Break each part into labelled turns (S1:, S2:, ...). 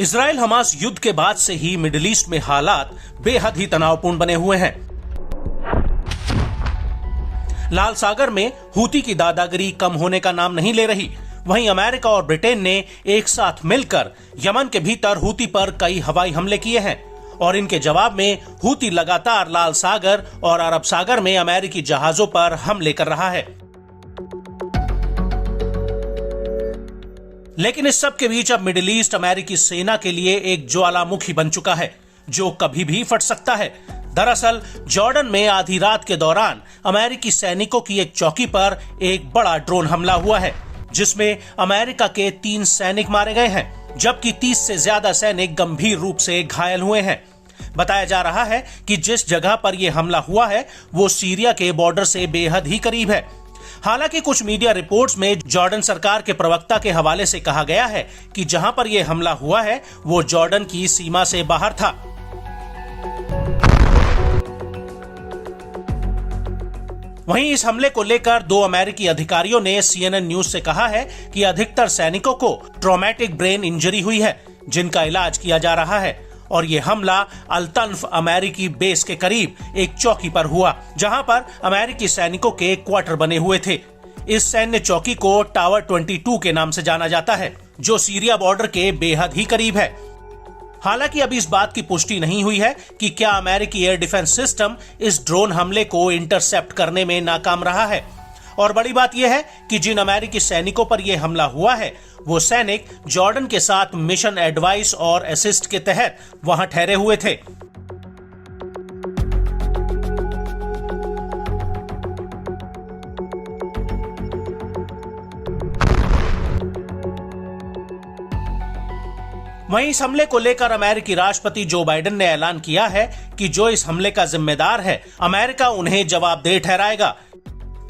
S1: Israel Hamas युद्ध के बाद से ही मिडिल ईस्ट में हालात बेहद ही तनावपूर्ण बने हुए हैं। लाल सागर में हूती की दादागिरी कम होने का नाम नहीं ले रही। वहीं अमेरिका और ब्रिटेन ने एक साथ मिलकर यमन के भीतर हूती पर कई हवाई हमले किए हैं और इनके जवाब में हूती लगातार लाल सागर और अरब सागर में अमेरिकी जहाजों पर हमले कर रहा है। लेकिन इस सब के बीच अब मिडिल ईस्ट अमेरिकी सेना के लिए एक ज्वालामुखी बन चुका है जो कभी भी फट सकता है। दरअसल जॉर्डन में आधी रात के दौरान अमेरिकी सैनिकों की एक चौकी पर एक बड़ा ड्रोन हमला हुआ है जिसमें अमेरिका के 3 सैनिक मारे गए हैं जबकि 30 से ज्यादा सैनिक गंभीर रूप से घायल हुए हैं। बताया जा रहा है कि जिस जगह पर यह हमला हुआ है वो सीरिया के बॉर्डर से बेहद ही करीब है। हालांकि कुछ मीडिया रिपोर्ट्स में जॉर्डन सरकार के प्रवक्ता के हवाले से कहा गया है कि जहां पर यह हमला हुआ है वो जॉर्डन की सीमा से बाहर था। वहीं इस हमले को लेकर 2 अमेरिकी अधिकारियों ने CNN न्यूज से कहा है कि अधिकतर सैनिकों को ट्रॉमेटिक ब्रेन इंजरी हुई है जिनका इलाज किया जा रहा है और ये हमला अल-तन्फ अमेरिकी बेस के करीब एक चौकी पर हुआ जहां पर अमेरिकी सैनिकों के क्वार्टर बने हुए थे। इस सैन्य चौकी को टावर 22 के नाम से जाना जाता है जो सीरिया बॉर्डर के बेहद ही करीब है। हालांकि अभी इस बात की पुष्टि नहीं हुई है कि क्या अमेरिकी एयर डिफेंस सिस्टम इस ड्रोन हमले को इंटरसेप्ट करने में नाकाम रहा है। और बड़ी बात यह है कि जिन अमेरिकी सैनिकों पर यह हमला हुआ है वो सैनिक जॉर्डन के साथ मिशन एडवाइस और असिस्ट के तहत वहां ठहरे हुए थे। वहीं इस हमले को लेकर अमेरिकी राष्ट्रपति जो बाइडेन ने ऐलान किया है कि जो इस हमले का जिम्मेदार है अमेरिका उन्हें जवाबदेह ठहराएगा।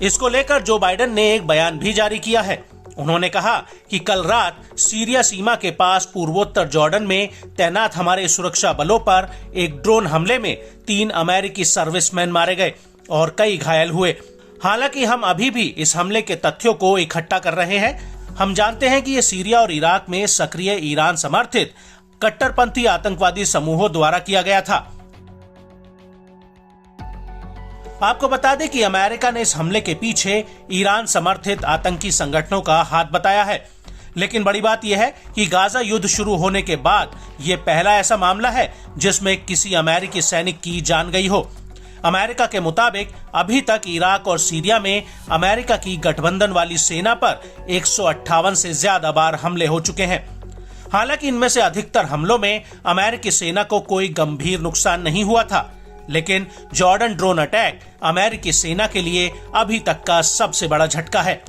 S1: इसको लेकर जो बाइडेन ने एक बयान भी जारी किया है। उन्होंने कहा कि कल रात सीरिया सीमा के पास पूर्वोत्तर जॉर्डन में तैनात हमारे सुरक्षा बलों पर एक ड्रोन हमले में 3 अमेरिकी सर्विसमैन मारे गए और कई घायल हुए। हालांकि हम अभी भी इस हमले के तथ्यों को इकट्ठा कर रहे हैं। हम जानते हैं कि ये सीरिया और इराक में सक्रिय ईरान समर्थित कट्टरपंथी आतंकवादी समूहों द्वारा किया गया था। आपको बता दें कि अमेरिका ने इस हमले के पीछे ईरान समर्थित आतंकी संगठनों का हाथ बताया है। लेकिन बड़ी बात यह है कि गाजा युद्ध शुरू होने के बाद यह पहला ऐसा मामला है जिसमें किसी अमेरिकी सैनिक की जान गई हो। अमेरिका के मुताबिक अभी तक इराक और सीरिया में अमेरिका की गठबंधन वाली सेना पर 158 से ज्यादा बार हमले हो चुके हैं। हालांकि इनमें से अधिकतर हमलों में अमेरिकी सेना को कोई गंभीर नुकसान नहीं हुआ था, लेकिन जॉर्डन ड्रोन अटैक अमेरिकी सेना के लिए अभी तक का सबसे बड़ा झटका है।